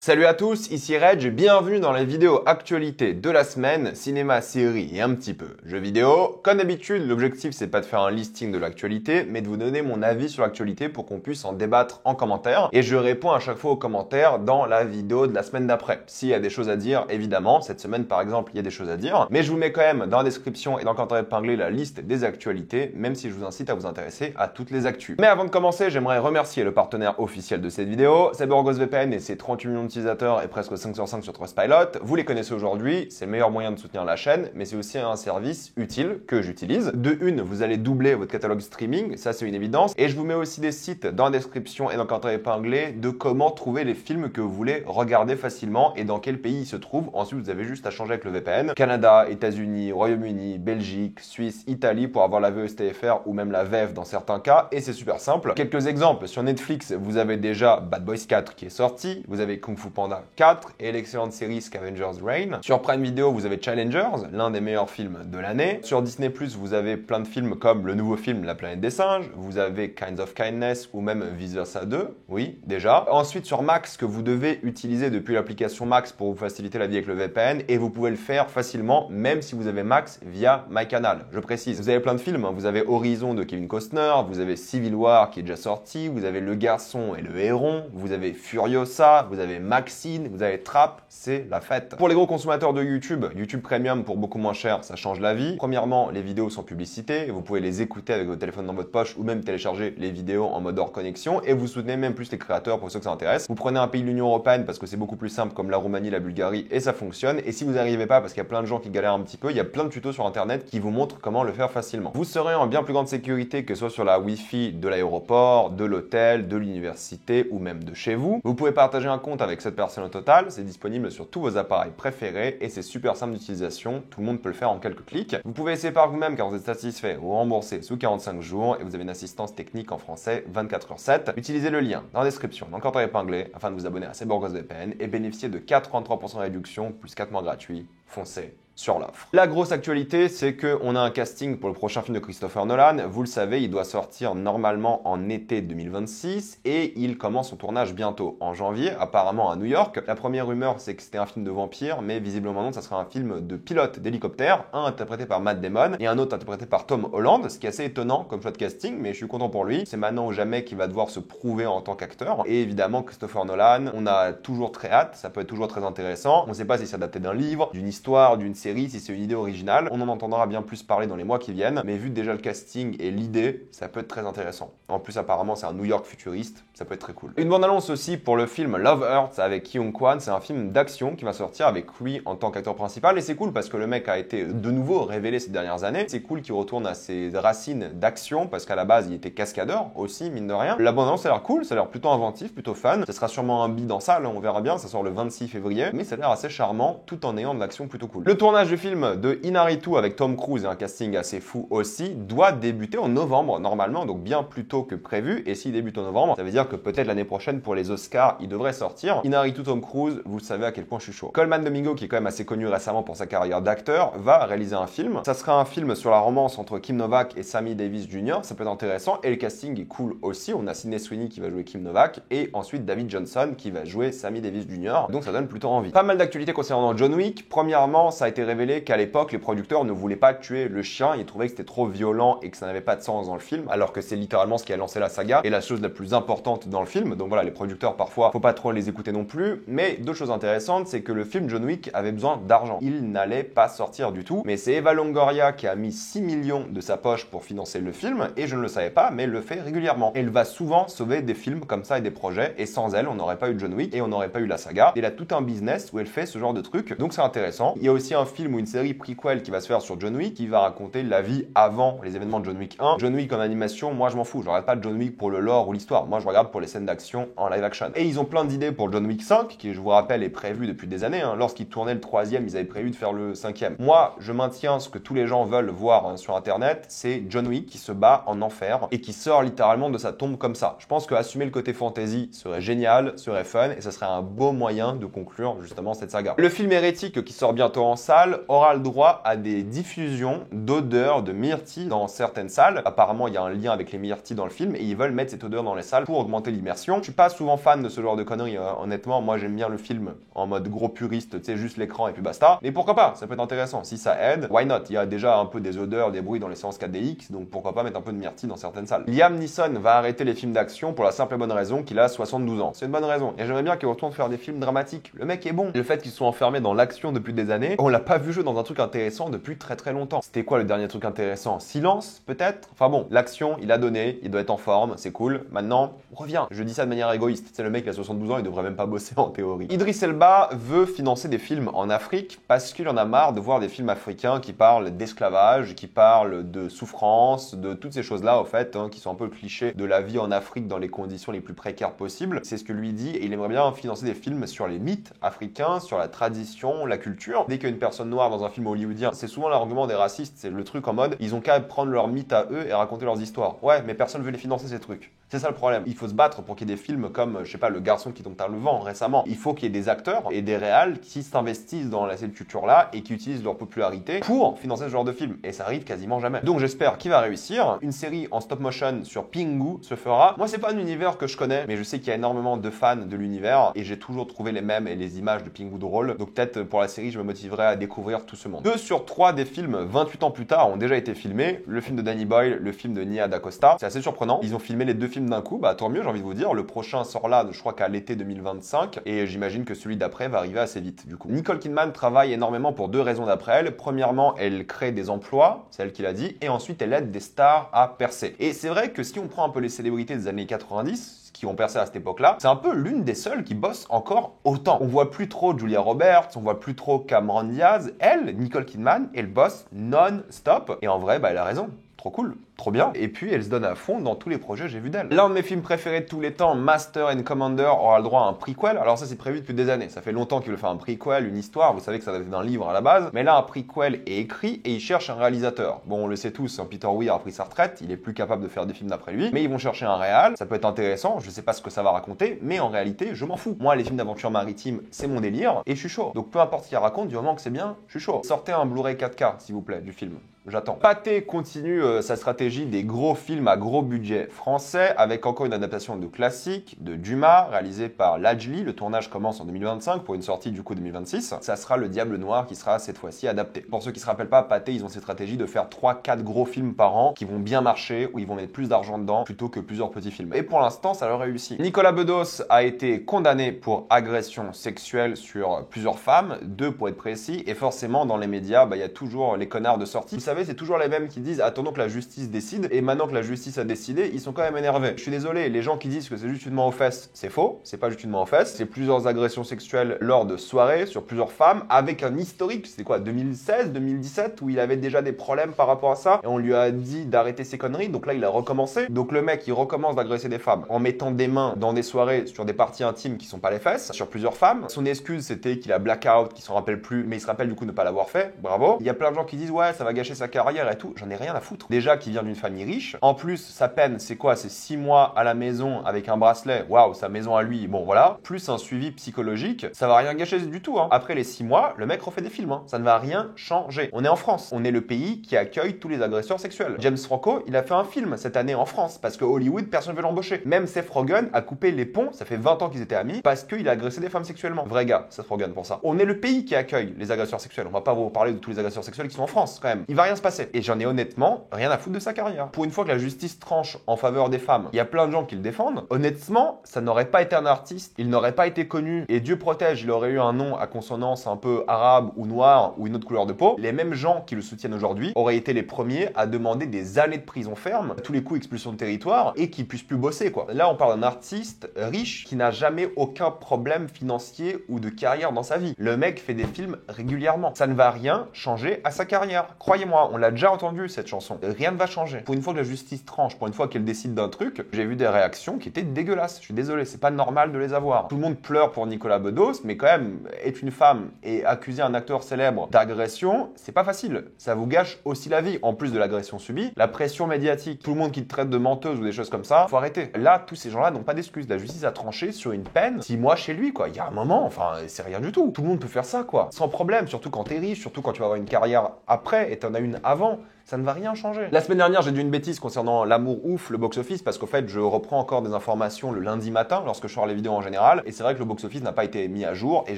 Salut à tous, ici Reg, bienvenue dans les vidéos actualités de la semaine, cinéma, série et un petit peu jeux vidéo. Comme d'habitude, l'objectif c'est pas de faire un listing de l'actualité, mais de vous donner mon avis sur l'actualité pour qu'on puisse en débattre en commentaire. Et je réponds à chaque fois aux commentaires dans la vidéo de la semaine d'après. S'il y a des choses à dire, évidemment, cette semaine par exemple, il y a des choses à dire, mais je vous mets quand même dans la description et dans le commentaire épinglé la liste des actualités, même si je vous incite à vous intéresser à toutes les actus. Mais avant de commencer, j'aimerais remercier le partenaire officiel de cette vidéo, c'est CyberGhostVPN et ses 38 millions d'utilisateurs et presque 5 sur 5 sur Trustpilot. Vous les connaissez aujourd'hui, c'est le meilleur moyen de soutenir la chaîne, mais c'est aussi un service utile que j'utilise. De une, vous allez doubler votre catalogue streaming, ça c'est une évidence, et je vous mets aussi des sites dans la description et dans le commentaire épinglé de comment trouver les films que vous voulez regarder facilement et dans quel pays ils se trouvent. Ensuite, vous avez juste à changer avec le VPN. Canada, États-Unis, Royaume-Uni, Belgique, Suisse, Italie pour avoir la VSTFR ou même la VEF dans certains cas, et c'est super simple. Quelques exemples, sur Netflix, vous avez déjà Bad Boys 4 qui est sorti, vous avez Kung Fu Panda 4 et l'excellente série Scavengers Reign. Sur Prime Video, vous avez Challengers, l'un des meilleurs films de l'année. Sur Disney+, vous avez plein de films comme le nouveau film La Planète des Singes, vous avez Kinds of Kindness ou même Vice Versa 2, oui, déjà. Ensuite, sur Max, que vous devez utiliser depuis l'application Max pour vous faciliter la vie avec le VPN, et vous pouvez le faire facilement, même si vous avez Max via MyCanal. Je précise, vous avez plein de films, hein. Vous avez Horizon de Kevin Costner, vous avez Civil War qui est déjà sorti, vous avez Le Garçon et le Héron, vous avez Furiosa, vous avez Maxine, vous avez Trap, c'est la fête. Pour les gros consommateurs de YouTube, YouTube Premium pour beaucoup moins cher, ça change la vie. Premièrement, les vidéos sans publicité, vous pouvez les écouter avec votre téléphone dans votre poche ou même télécharger les vidéos en mode hors connexion et vous soutenez même plus les créateurs pour ceux que ça intéresse. Vous prenez un pays de l'Union Européenne parce que c'est beaucoup plus simple comme la Roumanie, la Bulgarie et ça fonctionne. Et si vous n'arrivez pas parce qu'il y a plein de gens qui galèrent un petit peu, il y a plein de tutos sur internet qui vous montrent comment le faire facilement. Vous serez en bien plus grande sécurité que ce soit sur la Wi-Fi de l'aéroport, de l'hôtel, de l'université ou même de chez vous. Vous pouvez partager un compte avec cette personne au total, c'est disponible sur tous vos appareils préférés et c'est super simple d'utilisation, tout le monde peut le faire en quelques clics. Vous pouvez essayer par vous-même car vous êtes satisfait ou remboursé sous 45 jours et vous avez une assistance technique en français 24h7. Utilisez le lien dans la description, dans le commentaire épinglé afin de vous abonner à CyberGhostVPN et bénéficier de 83% de réduction plus 4 mois gratuits. Foncez sur l'offre. La grosse actualité, c'est qu'on a un casting pour le prochain film de Christopher Nolan. Vous le savez, il doit sortir normalement en été 2026 et il commence son tournage bientôt en janvier, apparemment à New York. La première rumeur, c'est que c'était un film de vampire, mais visiblement non, ça sera un film de pilote d'hélicoptère, un interprété par Matt Damon et un autre interprété par Tom Holland, ce qui est assez étonnant comme choix de casting, mais je suis content pour lui. C'est maintenant ou jamais qu'il va devoir se prouver en tant qu'acteur. Et évidemment, Christopher Nolan, on a toujours très hâte, ça peut être toujours très intéressant. On ne sait pas si c'est adapté d'un livre, d'une histoire, d'une série, si c'est une idée originale. On en entendra bien plus parler dans les mois qui viennent, mais vu déjà le casting et l'idée, ça peut être très intéressant. En plus, apparemment, c'est un New York futuriste, ça peut être très cool. Une bande-annonce aussi pour le film Love Hurts avec Ki Young-kwan, c'est un film d'action qui va sortir avec lui en tant qu'acteur principal, et c'est cool parce que le mec a été de nouveau révélé ces dernières années. C'est cool qu'il retourne à ses racines d'action, parce qu'à la base, il était cascadeur aussi, mine de rien. La bande-annonce, ça a l'air cool, ça a l'air plutôt inventif, plutôt fun. Ça sera sûrement un bid en salle, on verra bien, ça sort le 26 février, mais ça a l'air assez charmant, tout en ayant de l'action plutôt cool. Le tournage du film de Inaritu avec Tom Cruise et un casting assez fou aussi doit débuter en novembre normalement, donc bien plus tôt que prévu. Et s'il débute en novembre, ça veut dire que peut-être l'année prochaine pour les Oscars, il devrait sortir. Inaritu, Tom Cruise, vous savez à quel point je suis chaud. Colman Domingo, qui est quand même assez connu récemment pour sa carrière d'acteur, va réaliser un film. Ça sera un film sur la romance entre Kim Novak et Sammy Davis Jr. Ça peut être intéressant et le casting est cool aussi. On a Sydney Sweeney qui va jouer Kim Novak et ensuite David Johnson qui va jouer Sammy Davis Jr. Donc ça donne plutôt envie. Pas mal d'actualités concernant John Wick. Premièrement, ça a été révélé qu'à l'époque, les producteurs ne voulaient pas tuer le chien, ils trouvaient que c'était trop violent et que ça n'avait pas de sens dans le film, alors que c'est littéralement ce qui a lancé la saga et la chose la plus importante dans le film. Donc voilà, les producteurs parfois, faut pas trop les écouter non plus. Mais deux choses intéressantes, c'est que le film John Wick avait besoin d'argent. Il n'allait pas sortir du tout, mais c'est Eva Longoria qui a mis 6 millions de sa poche pour financer le film et je ne le savais pas, mais elle le fait régulièrement. Elle va souvent sauver des films comme ça et des projets et sans elle, on n'aurait pas eu John Wick et on n'aurait pas eu la saga. Elle a tout un business où elle fait ce genre de trucs, donc c'est intéressant. Il y a aussi un film ou une série prequel qui va se faire sur John Wick qui va raconter la vie avant les événements de John Wick 1. John Wick en animation, moi je m'en fous, je regarde pas John Wick pour le lore ou l'histoire, moi je regarde pour les scènes d'action en live action. Et ils ont plein d'idées pour John Wick 5, qui je vous rappelle est prévu depuis des années, hein. Lorsqu'ils tournaient le 3e, ils avaient prévu de faire le 5e. Moi je maintiens ce que tous les gens veulent voir sur internet, c'est John Wick qui se bat en enfer et qui sort littéralement de sa tombe comme ça. Je pense qu'assumer le côté fantasy serait génial, serait fun et ce serait un beau moyen de conclure justement cette saga. Le film Hérétique qui sort sort bientôt en salle, aura le droit à des diffusions d'odeurs de myrtille dans certaines salles. Apparemment, il y a un lien avec les myrtilles dans le film et ils veulent mettre cette odeur dans les salles pour augmenter l'immersion. Je suis pas souvent fan de ce genre de conneries, honnêtement. Moi, j'aime bien le film en mode gros puriste, tu sais, juste l'écran et puis basta. Mais pourquoi pas? Ça peut être intéressant. Si ça aide, why not? Il y a déjà un peu des odeurs, des bruits dans les séances 4DX, donc pourquoi pas mettre un peu de myrtille dans certaines salles. Liam Neeson va arrêter les films d'action pour la simple et bonne raison qu'il a 72 ans. C'est une bonne raison. Et j'aimerais bien qu'il retourne faire des films dramatiques. Le mec est bon. Le fait qu'il soit enfermé dans l'action depuis des années, on l'a pas vu jouer dans un truc intéressant depuis très longtemps. C'était quoi le dernier truc intéressant? Silence, peut-être? Enfin bon, l'action, il a donné, il doit être en forme, c'est cool. Maintenant, reviens. Je dis ça de manière égoïste. C'est le mec qui a 72 ans, il devrait même pas bosser en théorie. Idriss Elba veut financer des films en Afrique parce qu'il en a marre de voir des films africains qui parlent d'esclavage, qui parlent de souffrance, de toutes ces choses-là, au fait, qui sont un peu le cliché de la vie en Afrique dans les conditions les plus précaires possibles. C'est ce que lui dit et il aimerait bien financer des films sur les mythes africains, sur la tradition, la culture. Dès qu'il y a une personne noire dans un film hollywoodien, c'est souvent l'argument des racistes, c'est le truc en mode, ils ont qu'à prendre leurs mythes à eux et raconter leurs histoires. Ouais, mais personne veut les financer ces trucs. C'est ça le problème. Il faut se battre pour qu'il y ait des films comme, je sais pas, Le Garçon qui tombe par le vent récemment. Il faut qu'il y ait des acteurs et des réals qui s'investissent dans cette culture-là et qui utilisent leur popularité pour financer ce genre de film. Et ça arrive quasiment jamais. Donc j'espère qu'il va réussir. Une série en stop motion sur Pingu se fera. Moi, c'est pas un univers que je connais, mais je sais qu'il y a énormément de fans de l'univers et j'ai toujours trouvé les mèmes et les images de Pingu drôles. Donc peut-être pour la série, je me motiverai à découvrir tout ce monde. 2 sur 3 des films 28 ans plus tard ont déjà été filmés. Le film de Danny Boyle, le film de Nia DaCosta. C'est assez surprenant. Ils ont filmé les 2 films d'un coup. Bah tant mieux, j'ai envie de vous dire. Le prochain sort là, je crois qu'à l'été 2025 et j'imagine que celui d'après va arriver assez vite du coup. Nicole Kidman travaille énormément pour 2 raisons d'après elle. Premièrement, elle crée des emplois, c'est elle qui l'a dit, et ensuite elle aide des stars à percer. Et c'est vrai que si on prend un peu les célébrités des années 90, qui ont percé à cette époque-là, c'est un peu l'une des seules qui bosse encore autant. On voit plus trop Julia Roberts, on voit plus trop Cameron Diaz. Elle, Nicole Kidman, elle bosse non-stop. Et en vrai, bah elle a raison. Trop cool, trop bien. Et puis elle se donne à fond dans tous les projets que j'ai vu d'elle. L'un de mes films préférés de tous les temps, Master and Commander, aura le droit à un prequel. Alors ça c'est prévu depuis des années. Ça fait longtemps qu'il veut faire un prequel, une histoire. Vous savez que ça date d'un livre à la base. Mais là un prequel est écrit et il cherche un réalisateur. Bon on le sait tous, Peter Weir a pris sa retraite. Il est plus capable de faire des films d'après lui. Mais ils vont chercher un réal. Ça peut être intéressant. Je sais pas ce que ça va raconter. Mais en réalité je m'en fous. Moi les films d'aventure maritime c'est mon délire. Et je suis chaud. Donc peu importe ce qu'il raconte, du moment que c'est bien, je suis chaud. Sortez un Blu-ray 4K s'il vous plaît du film. J'attends. Pathé continue sa stratégie des gros films à gros budget français avec encore une adaptation de classique de Dumas réalisé par Lajli. Le tournage commence en 2025 pour une sortie du coup 2026. Ça sera Le Diable Noir qui sera cette fois-ci adapté. Pour ceux qui se rappellent pas, Pathé ils ont cette stratégie de faire 3-4 gros films par an qui vont bien marcher où ils vont mettre plus d'argent dedans plutôt que plusieurs petits films. Et pour l'instant ça leur réussit. Nicolas Bedos a été condamné pour agression sexuelle sur plusieurs femmes, 2 pour être précis, et forcément dans les médias il y a toujours les connards de sortie. Vous savez, c'est toujours les mêmes qui disent attendons que la justice décide, et maintenant que la justice a décidé, ils sont quand même énervés. Je suis désolé, les gens qui disent que c'est juste une main aux fesses, c'est faux, c'est pas juste une main aux fesses, c'est plusieurs agressions sexuelles lors de soirées sur plusieurs femmes, avec un historique, c'était quoi, 2016, 2017, où il avait déjà des problèmes par rapport à ça, et on lui a dit d'arrêter ses conneries, donc là il a recommencé. Donc le mec il recommence d'agresser des femmes en mettant des mains dans des soirées sur des parties intimes qui sont pas les fesses, sur plusieurs femmes. Son excuse c'était qu'il a blackout, qu'il s'en rappelle plus, mais il se rappelle du coup ne pas l'avoir fait, bravo. Il y a plein de gens qui disent ouais ça va gâcher sa carrière et tout, j'en ai rien à foutre. Déjà qu'il vient d'une famille riche, en plus sa peine c'est quoi, c'est 6 mois à la maison avec un bracelet, waouh, sa maison à lui, bon voilà, plus un suivi psychologique, ça va rien gâcher du tout. Après les 6 mois, le mec refait des films, ça ne va rien changer. On est en France, on est le pays qui accueille tous les agresseurs sexuels. James Franco, il a fait un film cette année en France, parce que Hollywood, personne ne veut l'embaucher. Même Seth Rogen a coupé les ponts, ça fait 20 ans qu'ils étaient amis, parce qu'il a agressé des femmes sexuellement. Vrai gars, Seth Rogen pour ça. On est le pays qui accueille les agresseurs sexuels, on va pas vous parler de tous les agresseurs sexuels qui sont en France quand même. Il va rien se passer. Et j'en ai honnêtement rien à foutre de sa carrière. Pour une fois que la justice tranche en faveur des femmes, il y a plein de gens qui le défendent. Honnêtement, ça n'aurait pas été un artiste, il n'aurait pas été connu, et Dieu protège, il aurait eu un nom à consonance un peu arabe ou noir ou une autre couleur de peau. Les mêmes gens qui le soutiennent aujourd'hui auraient été les premiers à demander des années de prison ferme, tous les coups expulsion de territoire, et qui puissent plus bosser quoi. Là on parle d'un artiste riche qui n'a jamais aucun problème financier ou de carrière dans sa vie. Le mec fait des films régulièrement. Ça ne va rien changer à sa carrière. Croyez-moi, on l'a déjà entendu cette chanson. Rien ne va changer changer. Pour une fois que la justice tranche, pour une fois qu'elle décide d'un truc, j'ai vu des réactions qui étaient dégueulasses. Je suis désolé, c'est pas normal de les avoir. Tout le monde pleure pour Nicolas Bedos, mais quand même, être une femme et accuser un acteur célèbre d'agression, c'est pas facile. Ça vous gâche aussi la vie. En plus de l'agression subie, la pression médiatique, tout le monde qui te traite de menteuse ou des choses comme ça, faut arrêter. Là, tous ces gens-là n'ont pas d'excuses. La justice a tranché sur une peine 6 mois chez lui, quoi. Il y a un moment, enfin, c'est rien du tout. Tout le monde peut faire ça, quoi. Sans problème, surtout quand t'es riche, surtout quand tu vas avoir une carrière après et t'en as une avant. Ça ne va rien changer. La semaine dernière, j'ai dit une bêtise concernant L'amour ouf, le box-office, parce qu'au fait, je reprends encore des informations le lundi matin, lorsque je sors les vidéos en général, et c'est vrai que le box-office n'a pas été mis à jour, et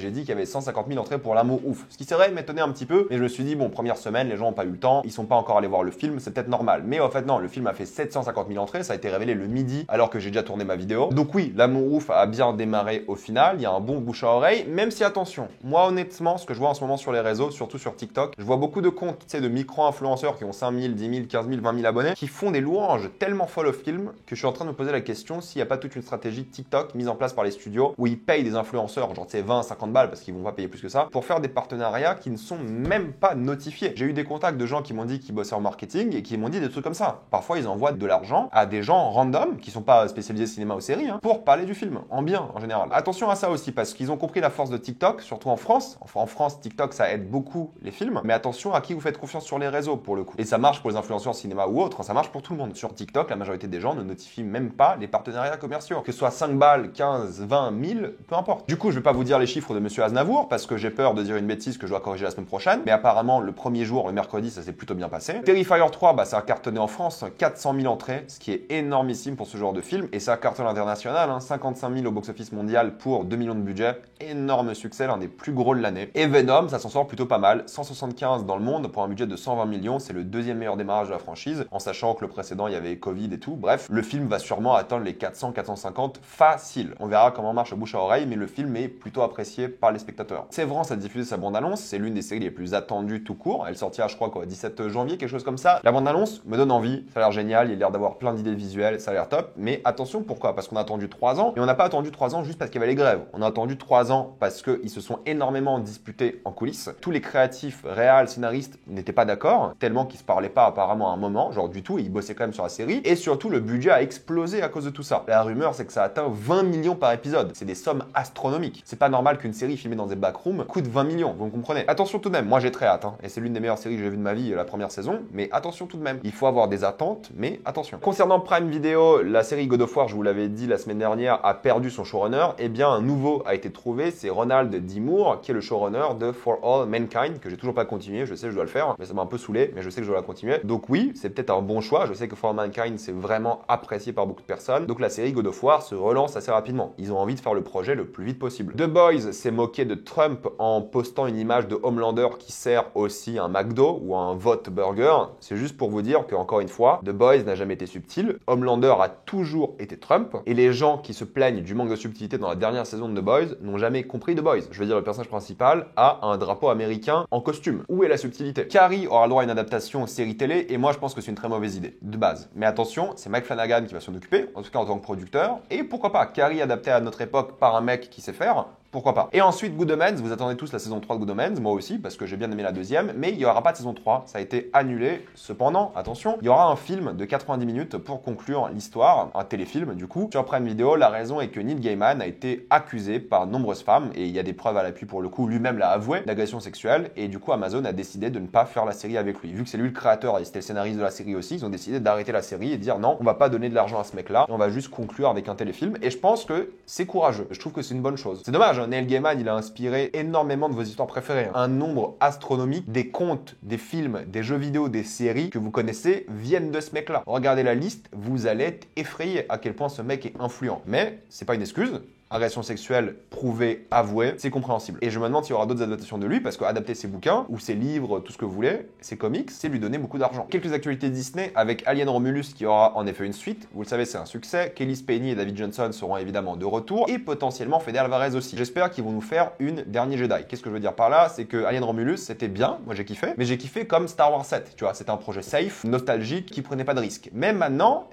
j'ai dit qu'il y avait 150 000 entrées pour L'amour ouf. Ce qui c'est vrai m'étonnait un petit peu, mais je me suis dit, bon, première semaine, les gens n'ont pas eu le temps, ils sont pas encore allés voir le film, c'est peut-être normal. Mais en fait, non, le film a fait 750 000 entrées, ça a été révélé le midi, alors que j'ai déjà tourné ma vidéo. Donc oui, L'amour ouf a bien démarré au final, il y a un bon bouche à oreille, même si attention, moi honnêtement, ce que je vois en ce moment sur les réseaux, surtout sur TikTok, je vois beaucoup de comptes, tu sais, de micro-influenceurs qui ont 5 000, 10 000, 15 000, 20 000 abonnés, qui font des louanges tellement folles au film que je suis en train de me poser la question s'il n'y a pas toute une stratégie TikTok mise en place par les studios où ils payent des influenceurs, genre tu sais 20, 50 balles parce qu'ils vont pas payer plus que ça, pour faire des partenariats qui ne sont même pas notifiés. J'ai eu des contacts de gens qui m'ont dit qu'ils bossaient en marketing et qui m'ont dit des trucs comme ça. Parfois ils envoient de l'argent à des gens random qui sont pas spécialisés cinéma ou série pour parler du film, en bien en général. Attention à ça aussi parce qu'ils ont compris la force de TikTok, surtout en France. Enfin en France, TikTok ça aide beaucoup les films, mais attention à qui vous faites confiance sur les réseaux pour le coup. Et ça marche pour les influenceurs cinéma ou autre, ça marche pour tout le monde. Sur TikTok, la majorité des gens ne notifient même pas les partenariats commerciaux. Que ce soit 5 balles, 15, 20, 1000, peu importe. Du coup, je vais pas vous dire les chiffres de Monsieur Aznavour parce que j'ai peur de dire une bêtise que je dois corriger la semaine prochaine, mais apparemment, le premier jour, le mercredi, ça s'est plutôt bien passé. Terrifier 3, bah, ça a cartonné en France, 400 000 entrées, ce qui est énormissime pour ce genre de film, et ça a cartonné international, 55 000 au box-office mondial pour 2 millions de budget, énorme succès, l'un des plus gros de l'année. Et Venom, ça s'en sort plutôt pas mal, 175 dans le monde pour un budget de 120 millions, c'est le deuxième meilleur démarrage de la franchise, en sachant que le précédent, il y avait Covid et tout. Bref, le film va sûrement atteindre les 400, 450 facile. On verra comment marche le bouche à oreille, mais le film est plutôt apprécié par les spectateurs. Severance a diffusé sa bande-annonce, c'est l'une des séries les plus attendues tout court. Elle sortira, je crois, 17 janvier, quelque chose comme ça. La bande-annonce me donne envie, ça a l'air génial, il a l'air d'avoir plein d'idées visuelles, ça a l'air top. Mais attention, pourquoi? Parce qu'on a attendu 3 ans, et on n'a pas attendu 3 ans juste parce qu'il y avait les grèves. On a attendu 3 ans parce qu'ils se sont énormément disputés en coulisses. Tous les créatifs, réals, scénaristes n'étaient pas d'accord, tellement qu'ils se parlaient pas apparemment à un moment, genre du tout, et ils bossaient quand même sur la série. Et surtout, le budget a explosé à cause de tout ça. La rumeur, c'est que ça atteint 20 millions par épisode. C'est des sommes astronomiques. C'est pas normal qu'une série filmée dans des backrooms coûte 20 millions, vous me comprenez. Attention tout de même, moi j'ai très hâte, et c'est l'une des meilleures séries que j'ai vues de ma vie, la première saison, mais attention tout de même. Il faut avoir des attentes, mais attention. Concernant Prime Video, la série God of War, je vous l'avais dit la semaine dernière, a perdu son showrunner. Eh bien, un nouveau a été trouvé, c'est Ronald D. Moore, qui est le showrunner de For All Mankind, que j'ai toujours pas continué, je sais que je dois le faire, mais ça m'a un peu saoulé, mais je sais que je dois la continuer. Donc oui, c'est peut-être un bon choix, je sais que For All Mankind, c'est vraiment apprécié par beaucoup de personnes. Donc la série God of War se relance assez rapidement. Ils ont envie de faire le projet le plus vite possible. The Boys s'est moqué de Trump en postant une image de Homelander qui sert aussi un McDo ou un vote burger. C'est juste pour vous dire que, encore une fois, The Boys n'a jamais été subtil. Homelander a toujours été Trump. Et les gens qui se plaignent du manque de subtilité dans la dernière saison de The Boys n'ont jamais compris The Boys. Je veux dire, le personnage principal a un drapeau américain en costume. Où est la subtilité? Carrie aura le droit à une adaptation série télé et moi je pense que c'est une très mauvaise idée, de base. Mais attention, c'est Mike Flanagan qui va s'en occuper, en tout cas en tant que producteur. Et pourquoi pas, Carrie adaptée à notre époque par un mec qui sait faire, pourquoi pas. Et ensuite, Good Omens, vous attendez tous la saison 3 de Good Omens, moi aussi, parce que j'ai bien aimé la deuxième, mais il n'y aura pas de saison 3, ça a été annulé. Cependant, attention, il y aura un film de 90 minutes pour conclure l'histoire, un téléfilm du coup. Sur Prime Video, la raison est que Neil Gaiman a été accusé par nombreuses femmes, et il y a des preuves à l'appui pour le coup, lui-même l'a avoué, d'agression sexuelle, et du coup Amazon a décidé de ne pas faire la série avec lui. Vu que c'est lui le créateur et c'était le scénariste de la série aussi, ils ont décidé d'arrêter la série et de dire non, on va pas donner de l'argent à ce mec-là, on va juste conclure avec un téléfilm, et je pense que c'est courageux, je trouve que c'est une bonne chose. C'est dommage, Neil Gaiman, il a inspiré énormément de vos histoires préférées. Un nombre astronomique des contes, des films, des jeux vidéo, des séries que vous connaissez viennent de ce mec-là. Regardez la liste, vous allez être effrayé à quel point ce mec est influent. Mais c'est pas une excuse. Agression sexuelle prouvée, avouée, c'est compréhensible. Et je me demande s'il y aura d'autres adaptations de lui, parce qu'adapter ses bouquins, ou ses livres, tout ce que vous voulez, ses comics, c'est lui donner beaucoup d'argent. Quelques actualités Disney, avec Alien Romulus qui aura en effet une suite, vous le savez c'est un succès, Kelly Spany et David Johnson seront évidemment de retour, et potentiellement Fede Alvarez aussi. J'espère qu'ils vont nous faire une dernier Jedi. Qu'est-ce que je veux dire par là? C'est que Alien Romulus c'était bien, moi j'ai kiffé, mais j'ai kiffé comme Star Wars 7, tu vois, c'était un projet safe, nostalgique, qui prenait pas de risques. Mais maintenant,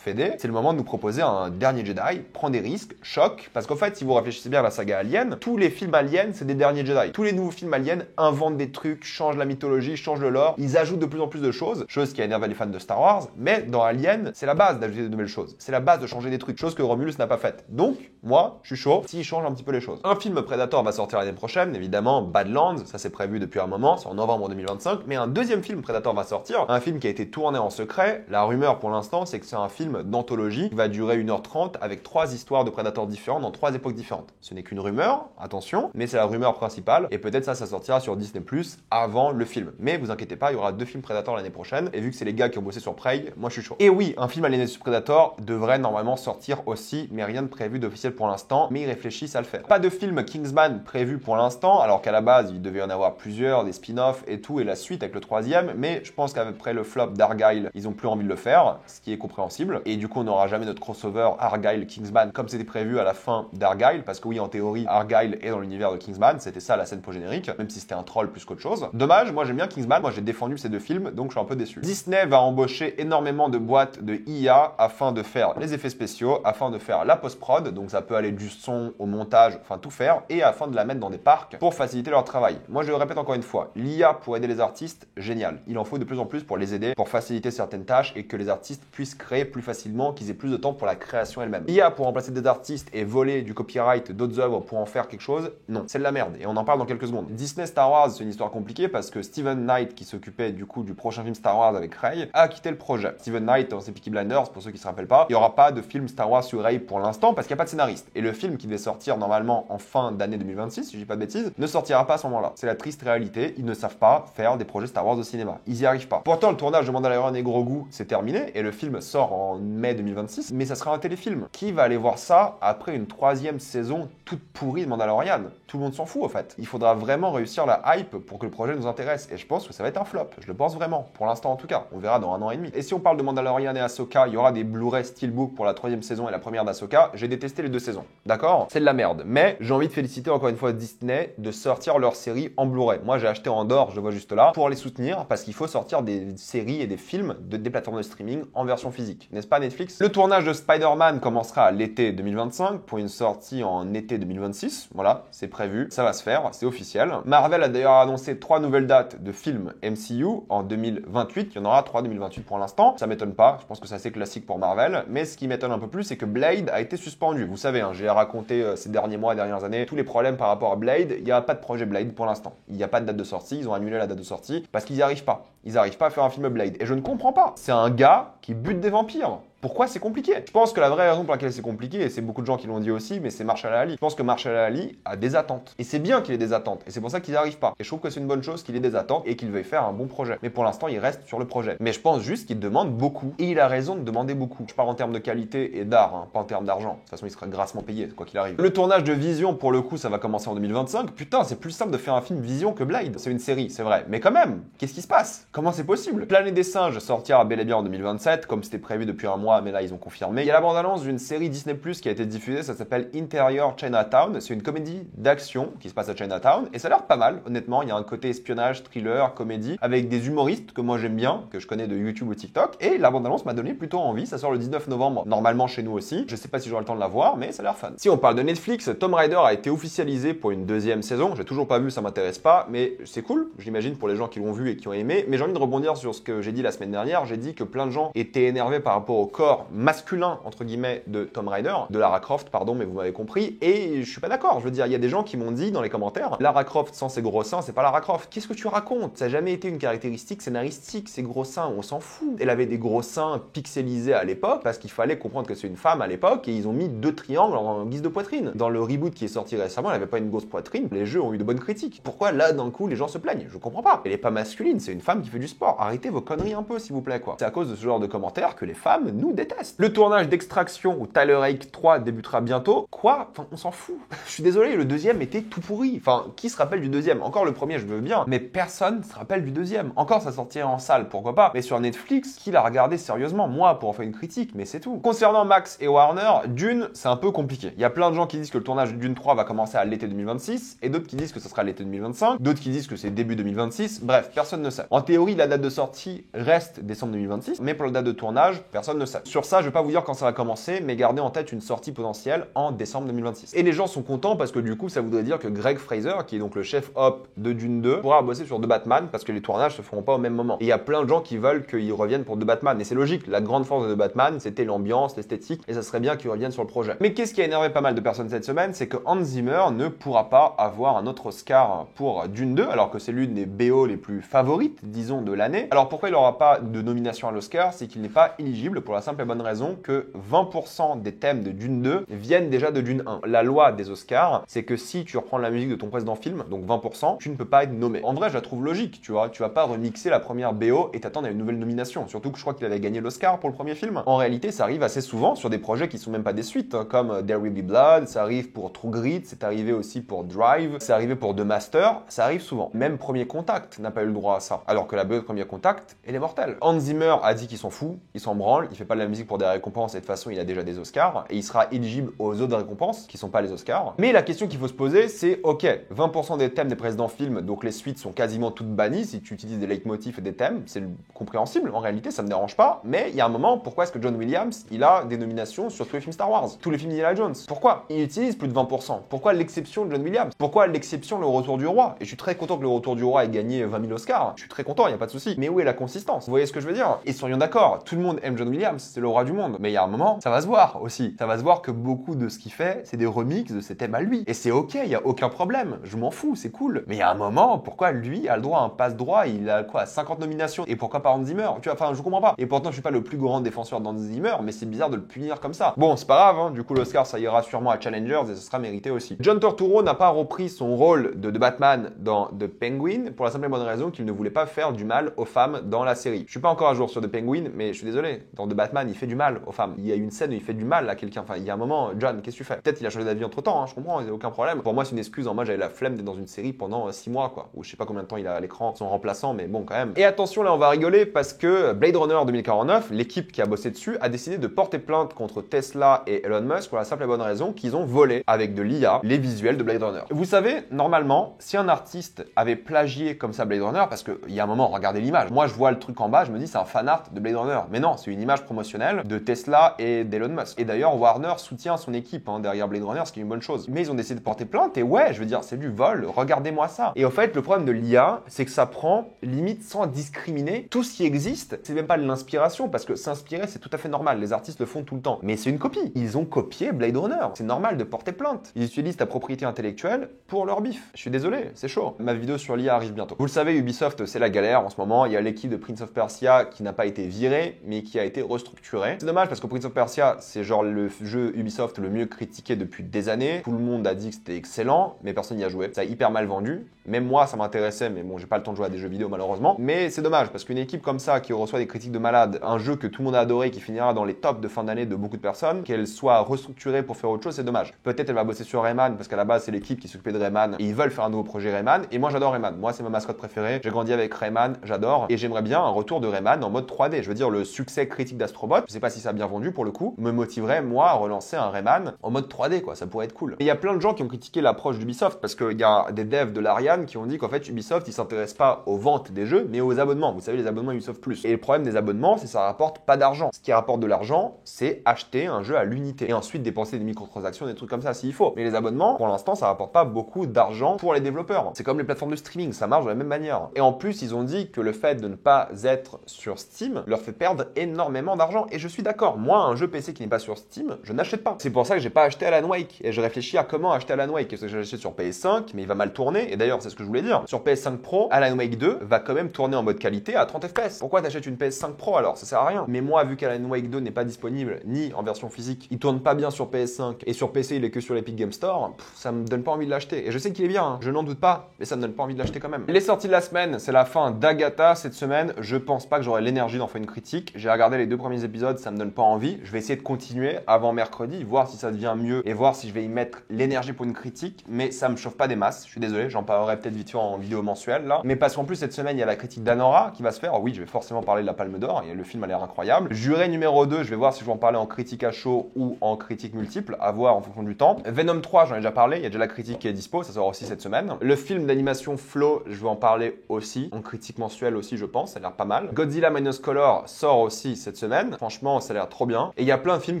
Fédé, c'est le moment de nous proposer un dernier Jedi, prend des risques, choc, parce qu'en fait, si vous réfléchissez bien à la saga Alien, tous les films Aliens, c'est des derniers Jedi. Tous les nouveaux films Aliens inventent des trucs, changent la mythologie, changent le lore, ils ajoutent de plus en plus de choses, chose qui a énervé les fans de Star Wars, mais dans Alien, c'est la base d'ajouter de nouvelles choses. C'est la base de changer des trucs, chose que Romulus n'a pas faite. Donc, moi, je suis chaud s'il change un petit peu les choses. Un film Predator va sortir l'année prochaine, évidemment, Badlands, ça c'est prévu depuis un moment, c'est en novembre 2025, mais un deuxième film Predator va sortir, un film qui a été tourné en secret. La rumeur pour l'instant, c'est que c'est un film d'anthologie qui va durer 1h30 avec 3 histoires de Predator différentes dans 3 époques différentes. Ce n'est qu'une rumeur, attention, mais c'est la rumeur principale, et peut-être ça sortira sur Disney+, avant le film. Mais vous inquiétez pas, il y aura 2 films Predator l'année prochaine, et vu que c'est les gars qui ont bossé sur Prey, moi je suis chaud. Et oui, un film Alien vs Predator devrait normalement sortir aussi, mais rien de prévu d'officiel pour l'instant, mais ils réfléchissent à le faire. Pas de film Kingsman prévu pour l'instant, alors qu'à la base, il devait y en avoir plusieurs, des spin-offs et tout, et la suite avec le 3e, mais je pense qu'après le flop d'Argyle, ils ont plus envie de le faire, ce qui est compréhensible, et du coup, on n'aura jamais notre crossover Argyle-Kingsman comme c'était prévu à la fin d'Argyle, parce que oui, en théorie, Argyle est dans l'univers de Kingsman, c'était ça la scène post-générique, même si c'était un troll plus qu'autre chose. Dommage, moi j'aime bien Kingsman, moi j'ai défendu ces 2 films, donc je suis un peu déçu. Disney va embaucher énormément de boîtes de IA afin de faire les effets spéciaux, afin de faire la post-prod, donc ça peut aller du son au montage, enfin tout faire, et afin de la mettre dans des parcs pour faciliter leur travail. Moi je le répète encore une fois, l'IA pour aider les artistes, génial. Il en faut de plus en plus pour les aider, pour faciliter certaines tâches et que les artistes puissent créer plus facilement, qu'ils aient plus de temps pour la création elle-même. L'IA pour remplacer des artistes et voler du copyright d'autres œuvres pour en faire quelque chose, non, c'est de la merde et on en parle dans quelques secondes. Disney Star Wars, c'est une histoire compliquée parce que Steven Knight, qui s'occupait du coup du prochain film Star Wars avec Rey, a quitté le projet. Steven Knight, dans ses Peaky Blinders, pour ceux qui se rappellent pas, il n'y aura pas de film Star Wars sur Rey pour l'instant parce qu'il n'y a pas de scénariste. Et le film qui devait sortir normalement en fin d'année 2026, si je dis pas de bêtises, ne sortira pas à ce moment-là. C'est la triste réalité, ils ne savent pas faire des projets Star Wars au cinéma. Ils y arrivent pas. Pourtant, le tournage de Mandalorian et Grogu, c'est terminé et le film sort en mai 2026, mais ça sera un téléfilm. Qui va aller voir ça après une 3e saison toute pourrie de Mandalorian? Tout le monde s'en fout en fait. Il faudra vraiment réussir la hype pour que le projet nous intéresse et je pense que ça va être un flop. Je le pense vraiment, pour l'instant en tout cas. On verra dans 1 an et demi. Et si on parle de Mandalorian et Ahsoka, il y aura des Blu-ray Steelbook pour la 3e saison et la première d'Ahsoka. J'ai détesté les 2 saisons. D'accord? C'est de la merde. Mais j'ai envie de féliciter encore une fois Disney de sortir leur série en Blu-ray. Moi j'ai acheté en or, je le vois juste là, pour les soutenir parce qu'il faut sortir des séries et des films des plateformes de streaming en version physique. N'est-ce pas Netflix? Le tournage de Spider-Man commencera à l'été 2025 pour une sortie en été 2026. Voilà, c'est prévu, ça va se faire, c'est officiel. Marvel a d'ailleurs annoncé 3 nouvelles dates de films MCU en 2028. Il y en aura 3 2028 pour l'instant. Ça m'étonne pas, je pense que c'est assez classique pour Marvel. Mais ce qui m'étonne un peu plus, c'est que Blade a été suspendu. Vous savez, hein, j'ai raconté ces derniers mois, dernières années, tous les problèmes par rapport à Blade. Il n'y a pas de projet Blade pour l'instant. Il n'y a pas de date de sortie, ils ont annulé la date de sortie parce qu'ils n'y arrivent pas. Ils n'arrivent pas à faire un film Blade. Et je ne comprends pas. C'est un gars qui bute des vampires. Pourquoi c'est compliqué? Je pense que la vraie raison pour laquelle c'est compliqué, et c'est beaucoup de gens qui l'ont dit aussi, mais c'est Mahershala Ali. Je pense que Mahershala Ali a des attentes. Et c'est bien qu'il ait des attentes. Et c'est pour ça qu'ils n'y arrivent pas. Et je trouve que c'est une bonne chose qu'il ait des attentes et qu'il veuille faire un bon projet. Mais pour l'instant, il reste sur le projet. Mais je pense juste qu'il demande beaucoup. Et il a raison de demander beaucoup. Je parle en termes de qualité et d'art, hein, pas en termes d'argent. De toute façon, il sera grassement payé, quoi qu'il arrive. Le tournage de Vision, pour le coup, ça va commencer en 2025. Putain, c'est plus simple de faire un film Vision que Blade. C'est une série, c'est vrai. Mais quand même, qu'est-ce qui se passe? Comment c'est possible? Planète des singes sortira bel et bien en 2027, comme c'était prévu depuis un mois, mais là, ils ont confirmé. Mais il y a la bande-annonce d'une série Disney+ qui a été diffusée, ça s'appelle Interior Chinatown. C'est une comédie d'action qui se passe à Chinatown et ça a l'air pas mal, honnêtement. Il y a un côté espionnage, thriller, comédie, avec des humoristes que moi j'aime bien, que je connais de YouTube ou TikTok. Et la bande-annonce m'a donné plutôt envie. Ça sort le 19 novembre, normalement chez nous aussi. Je sais pas si j'aurai le temps de la voir, mais ça a l'air fun. Si on parle de Netflix, Tomb Raider a été officialisé pour une 2e saison. J'ai toujours pas vu, ça m'intéresse pas, mais c'est cool, j'imagine, pour les gens qui l'ont vu et qui ont aimé. Mais j'ai envie de rebondir sur ce que j'ai dit la semaine dernière. J'ai dit que plein de gens étaient énervés par rapport au corps masculin entre guillemets de Tomb Raider, de Lara Croft pardon, mais vous m'avez compris, et je suis pas d'accord. Je veux dire, il y a des gens qui m'ont dit dans les commentaires, Lara Croft sans ses gros seins, c'est pas Lara Croft. Qu'est-ce que tu racontes? Ça n'a jamais été une caractéristique scénaristique, ces gros seins, on s'en fout. Elle avait des gros seins pixelisés à l'époque parce qu'il fallait comprendre que c'est une femme à l'époque et ils ont mis 2 triangles en guise de poitrine. Dans le reboot qui est sorti récemment, elle avait pas une grosse poitrine, les jeux ont eu de bonnes critiques. Pourquoi là d'un coup les gens se plaignent? Je comprends pas. Elle est pas masculine, c'est une femme qui fait du sport. Arrêtez vos conneries un peu s'il vous plaît quoi. C'est à cause de ce genre de commentaires que les femmes nous détestent. Le tournage d'Extraction où Tyler Rake 3 débutera bientôt. Quoi? Enfin, on s'en fout. Je suis désolé, le 2e était tout pourri. Enfin, qui se rappelle du 2e? Encore le premier, je veux bien, mais personne se rappelle du 2e. Encore, ça sortirait en salle, pourquoi pas? Mais sur Netflix, qui l'a regardé sérieusement? Moi, pour en faire une critique, mais c'est tout. Concernant Max et Warner, Dune, c'est un peu compliqué. Il y a plein de gens qui disent que le tournage de Dune 3 va commencer à l'été 2026, et d'autres qui disent que ce sera l'été 2025, d'autres qui disent que c'est début 2026. Bref, personne ne sait. En théorie, la date de sortie reste décembre 2026, mais pour la date de tournage, personne ne sait. recettes. Sur ça, je vais pas vous dire quand ça va commencer, mais gardez en tête une sortie potentielle en décembre 2026. Et les gens sont contents parce que du coup, ça voudrait dire que Greg Fraser, qui est donc le chef op de Dune 2, pourra bosser sur The Batman parce que les tournages se feront pas au même moment. Et il y a plein de gens qui veulent qu'il revienne pour The Batman. Et c'est logique, la grande force de The Batman, c'était l'ambiance, l'esthétique, et ça serait bien qu'il revienne sur le projet. Mais qu'est-ce qui a énervé pas mal de personnes cette semaine, c'est que Hans Zimmer ne pourra pas avoir un autre Oscar pour Dune 2, alors que c'est l'une des BO les plus favorites, disons, de l'année. Alors pourquoi il n'aura pas de nomination à l'Oscar? C'est qu'il n'est pas éligible pour la simple et bonne raison que 20% des thèmes de Dune 2 viennent déjà de Dune 1. La loi des Oscars, c'est que si tu reprends la musique de ton précédent film, donc 20%, tu ne peux pas être nommé. En vrai, je la trouve logique, tu vois. Tu vas pas remixer la première BO et t'attendre à une nouvelle nomination. Surtout que je crois qu'il avait gagné l'Oscar pour le premier film. En réalité, ça arrive assez souvent sur des projets qui sont même pas des suites, hein, comme There Will Be Blood, ça arrive pour True Grit, c'est arrivé aussi pour Drive, c'est arrivé pour The Master, ça arrive souvent. Même Premier Contact n'a pas eu le droit à ça, alors que la BO de Premier Contact, elle est mortelle. Hans Zimmer a dit qu'il s'en fout, il s'en branle, il fait pas de la musique pour des récompenses et de toute façon il a déjà des Oscars, et il sera éligible aux autres récompenses qui sont pas les Oscars. Mais la question qu'il faut se poser, c'est ok, 20% des thèmes des précédents films, donc les suites sont quasiment toutes bannies si tu utilises des leitmotifs et des thèmes, c'est compréhensible, en réalité ça me dérange pas, mais il y a un moment, pourquoi est-ce que John Williams, il a des nominations sur tous les films Star Wars, tous les films d'Indiana Jones? Pourquoi? Il utilise plus de 20%. Pourquoi l'exception de John Williams? Pourquoi l'exception Le Retour du Roi? Et je suis très content que Le Retour du Roi ait gagné 20 000 Oscars, je suis très content, il n'y a pas de souci. Mais où est la consistance? Vous voyez ce que je veux dire? Et soyons d'accord, tout le monde aime John Williams, c'est le roi du monde, mais il y a un moment, ça va se voir aussi. Ça va se voir que beaucoup de ce qu'il fait, c'est des remixes de ses thèmes à lui. Et c'est ok, il n'y a aucun problème, je m'en fous, c'est cool. Mais il y a un moment, pourquoi lui a le droit à un passe-droit, il a quoi, 50 nominations, et pourquoi pas Hans Zimmer? Tu vois, enfin, je comprends pas. Et pourtant, je suis pas le plus grand défenseur d'Hans Zimmer, mais c'est bizarre de le punir comme ça. Bon, c'est pas grave, hein. Du coup, l'Oscar, ça ira sûrement à Challengers et ce sera mérité aussi. John Turturro n'a pas repris son rôle de Batman dans The Penguin pour la simple et bonne raison qu'il ne voulait pas faire du mal aux femmes dans la série. Je suis pas encore à jour sur The Penguin, mais je suis désolé. Dans The Batman, il fait du mal aux femmes. Il y a une scène où il fait du mal à quelqu'un. Enfin, il y a un moment, John, qu'est-ce que tu fais? Peut-être il a changé d'avis entre temps, hein, je comprends, il n'y a aucun problème. Pour moi, c'est une excuse. En moi, j'avais la flemme d'être dans une série pendant 6 mois, quoi. Ou je sais pas combien de temps il a à l'écran, son remplaçant, mais bon, quand même. Et attention, là, on va rigoler parce que Blade Runner 2049, l'équipe qui a bossé dessus, a décidé de porter plainte contre Tesla et Elon Musk pour la simple et bonne raison qu'ils ont volé avec de l'IA les visuels de Blade Runner. Vous savez, normalement, si un artiste avait plagié comme ça Blade Runner, parce qu'il y a un moment, regardez l'image. Moi, je vois le truc en bas, je me dis c'est un fan art de Blade Runner. Mais non, c'est une image promotionnelle de Tesla et d'Elon Musk. Et d'ailleurs, Warner soutient son équipe derrière Blade Runner, ce qui est une bonne chose. Mais ils ont décidé de porter plainte et ouais, je veux dire, c'est du vol. Regardez-moi ça. Et en fait, le problème de l'IA, c'est que ça prend limite sans discriminer tout ce qui existe. C'est même pas de l'inspiration parce que s'inspirer, c'est tout à fait normal. Les artistes le font tout le temps. Mais c'est une copie. Ils ont copié Blade Runner. C'est normal de porter plainte. Ils utilisent ta propriété intellectuelle pour leur bif. Je suis désolé, c'est chaud. Ma vidéo sur l'IA arrive bientôt. Vous le savez, Ubisoft, c'est la galère en ce moment. Il y a l'équipe de Prince of Persia qui n'a pas été virée, mais qui a été restructurée. C'est dommage parce que Prince of Persia, c'est genre le jeu Ubisoft le mieux critiqué depuis des années. Tout le monde a dit que c'était excellent, mais personne n'y a joué. Ça a hyper mal vendu. Même moi, ça m'intéressait, mais bon, j'ai pas le temps de jouer à des jeux vidéo malheureusement. Mais c'est dommage parce qu'une équipe comme ça qui reçoit des critiques de malade, un jeu que tout le monde a adoré, qui finira dans les tops de fin d'année de beaucoup de personnes, qu'elle soit restructurée pour faire autre chose, c'est dommage. Peut-être elle va bosser sur Rayman parce qu'à la base c'est l'équipe qui s'occupait de Rayman et ils veulent faire un nouveau projet Rayman. Et moi j'adore Rayman. Moi c'est ma mascotte préférée. J'ai grandi avec Rayman, j'adore. Et j'aimerais bien un retour de Rayman en mode 3D. Je veux dire, le succès critique d'Astrobot, je sais pas si ça a bien vendu pour le coup, me motiverait moi à relancer un Rayman en mode 3D quoi. Ça pourrait être cool. Et il y a plein de gens qui ont critiqué l'approche d'Ubisoft parce qu'il y a des devs de l'Ariane qui ont dit qu'en fait Ubisoft, ils s'intéressent pas aux ventes des jeux, mais aux abonnements. Vous savez, les abonnements Ubisoft Plus. Et le problème des abonnements, c'est que ça rapporte pas d'argent. Ce qui rapporte de l'argent, c'est acheter un jeu à l'unité. Et ensuite dépenser des microtransactions, des trucs comme ça s'il faut. Mais les abonnements, pour l'instant, ça rapporte pas beaucoup d'argent pour les développeurs. C'est comme les plateformes de streaming, ça marche de la même manière. Et en plus, ils ont dit que le fait de ne pas être sur Steam leur fait perdre énormément d'argent. Et je suis d'accord. Moi, un jeu PC qui n'est pas sur Steam, je n'achète pas. C'est pour ça que j'ai pas acheté Alan Wake. Et je réfléchis à comment acheter Alan Wake. Parce que j'ai acheté sur PS5, mais il va mal tourner. Et d'ailleurs, c'est ce que je voulais dire. Sur PS5 Pro, Alan Wake 2 va quand même tourner en mode qualité à 30 FPS. Pourquoi t'achètes une PS5 Pro alors? Ça sert à rien. Mais moi, vu qu'Alan Wake 2 n'est pas disponible ni en version physique, il tourne pas bien sur PS5 et sur PC il est que sur l'Epic Game Store, ça me donne pas envie de l'acheter. Et je sais qu'il est bien, hein, je n'en doute pas, mais ça me donne pas envie de l'acheter quand même. Les sorties de la semaine, c'est la fin d'Agatha cette semaine. Je pense pas que j'aurai l'énergie d'en faire une critique. J'ai regardé les 2 premiers épisodes, ça me donne pas envie. Je vais essayer de continuer avant mercredi, voir si ça devient mieux et voir si je vais y mettre l'énergie pour une critique, mais ça me chauffe pas des masses. Je suis désolé, j'en parlerai peut-être vite fait en vidéo mensuelle là. Mais parce qu'en plus cette semaine, il y a la critique d'Anora qui va se faire. Oh oui, je vais forcément parler de la Palme d'Or et le film a l'air incroyable. Juré numéro 2, je vais voir si je vais en parler en critique à chaud ou en critique multiple, à voir en fonction du temps. Venom 3, j'en ai déjà parlé, il y a déjà la critique qui est dispo, ça sort aussi cette semaine. Le film d'animation Flow, je vais en parler aussi, en critique mensuelle aussi je pense, ça a l'air pas mal. Godzilla Minus Color sort aussi cette semaine. semaine. Franchement, ça a l'air trop bien. Et il y a plein de films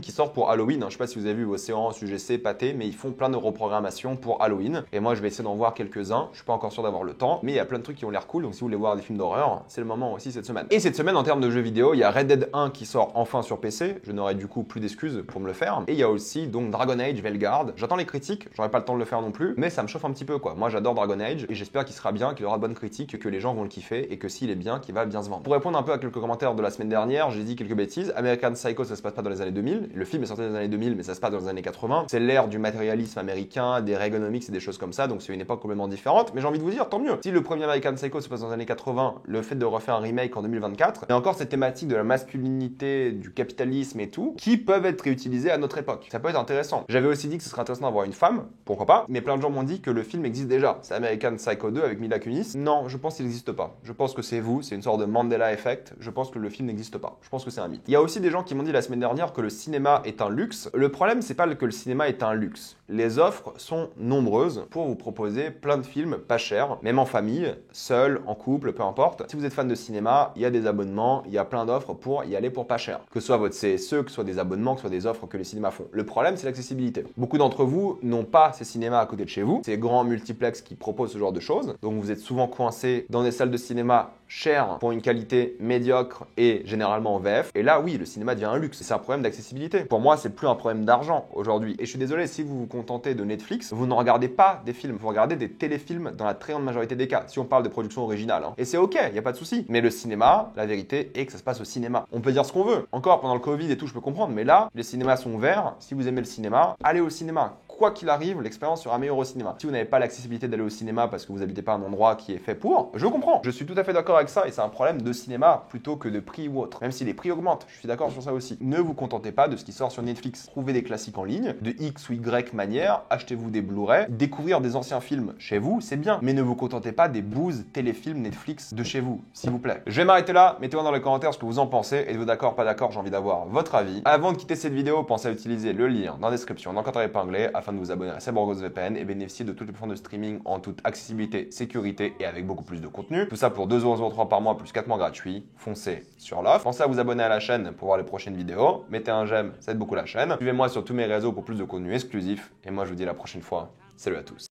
qui sortent pour Halloween. Je sais pas si vous avez vu Océan, UGC, Pathé, mais ils font plein de reprogrammations pour Halloween. Et moi, je vais essayer d'en voir quelques-uns. Je suis pas encore sûr d'avoir le temps, mais il y a plein de trucs qui ont l'air cool. Donc si vous voulez voir des films d'horreur, c'est le moment aussi cette semaine. Et cette semaine, en termes de jeux vidéo, il y a Red Dead 1 qui sort enfin sur PC. Je n'aurai du coup plus d'excuses pour me le faire. Et il y a aussi donc Dragon Age Veilguard. J'attends les critiques. J'aurai pas le temps de le faire non plus, mais ça me chauffe un petit peu quoi. Moi, j'adore Dragon Age et j'espère qu'il sera bien, qu'il aura de bonnes critiques, que les gens vont le kiffer et que s'il est bien, qu'il va bien se vendre. Pour répondre un peu à quelques commentaires de la semaine dernière, j'ai dit quelques bêtises. American Psycho, ça se passe pas dans les années 2000. Le film est sorti dans les années 2000, mais ça se passe dans les années 80. C'est l'ère du matérialisme américain, des Reaganomics et des choses comme ça, donc c'est une époque complètement différente. Mais j'ai envie de vous dire, tant mieux. Si le premier American Psycho se passe dans les années 80, le fait de refaire un remake en 2024, et encore cette thématique de la masculinité, du capitalisme et tout, qui peuvent être réutilisées à notre époque. Ça peut être intéressant. J'avais aussi dit que ce serait intéressant d'avoir une femme, pourquoi pas, mais plein de gens m'ont dit que le film existe déjà. C'est American Psycho 2 avec Mila Kunis. Non, je pense qu'il n'existe pas. Je pense que c'est vous, c'est une sorte de Mandela Effect. Je pense que le film n'existe pas. Je pense que c'est un mythe. Il y a aussi des gens qui m'ont dit la semaine dernière que le cinéma est un luxe. Le problème, c'est pas que le cinéma est un luxe. Les offres sont nombreuses pour vous proposer plein de films pas chers, même en famille, seul, en couple, peu importe. Si vous êtes fan de cinéma, il y a des abonnements, il y a plein d'offres pour y aller pour pas cher. Que ce soit votre CSE, que ce soit des abonnements, que ce soit des offres que les cinémas font. Le problème, c'est l'accessibilité. Beaucoup d'entre vous n'ont pas ces cinémas à côté de chez vous, ces grands multiplex qui proposent ce genre de choses. Donc vous êtes souvent coincé dans des salles de cinéma chères pour une qualité médiocre et généralement en VF. Et là, oui, le cinéma devient un luxe. C'est un problème d'accessibilité. Pour moi, c'est plus un problème d'argent aujourd'hui. Et je suis désolé, si vous vous contentez de Netflix, vous ne regardez pas des films, vous regardez des téléfilms dans la très grande majorité des cas, si on parle de production originale. Et c'est ok, il n'y a pas de souci. Mais le cinéma, la vérité est que ça se passe au cinéma. On peut dire ce qu'on veut. Encore, pendant le Covid et tout, je peux comprendre. Mais là, les cinémas sont ouverts. Si vous aimez le cinéma, allez au cinéma. Quoi qu'il arrive, l'expérience sera meilleure au cinéma. Si vous n'avez pas l'accessibilité d'aller au cinéma parce que vous n'habitez pas un endroit qui est fait pour, je comprends. Je suis tout à fait d'accord avec ça et c'est un problème de cinéma plutôt que de prix ou autre. Même si les prix augmentent, je suis d'accord sur ça aussi. Ne vous contentez pas de ce qui sort sur Netflix. Trouvez des classiques en ligne, de X ou Y manière, achetez-vous des Blu-ray, découvrir des anciens films chez vous, c'est bien. Mais ne vous contentez pas des bouses téléfilms Netflix de chez vous, s'il vous plaît. Je vais m'arrêter là, mettez-moi dans les commentaires ce que vous en pensez. Êtes-vous d'accord, pas d'accord, j'ai envie d'avoir votre avis. Avant de quitter cette vidéo, pensez à utiliser le lien dans la description, dans le commentaire épinglé, afin de vous abonner à Cyborgos VPN et bénéficier de toutes les plateformes de streaming en toute accessibilité, sécurité et avec beaucoup plus de contenu. Tout ça pour 2,03€ par mois plus 4 mois gratuits. Foncez sur l'offre. Pensez à vous abonner à la chaîne pour voir les prochaines vidéos. Mettez un j'aime, ça aide beaucoup la chaîne. Suivez-moi sur tous mes réseaux pour plus de contenu exclusif. Et moi, je vous dis à la prochaine fois. Salut à tous.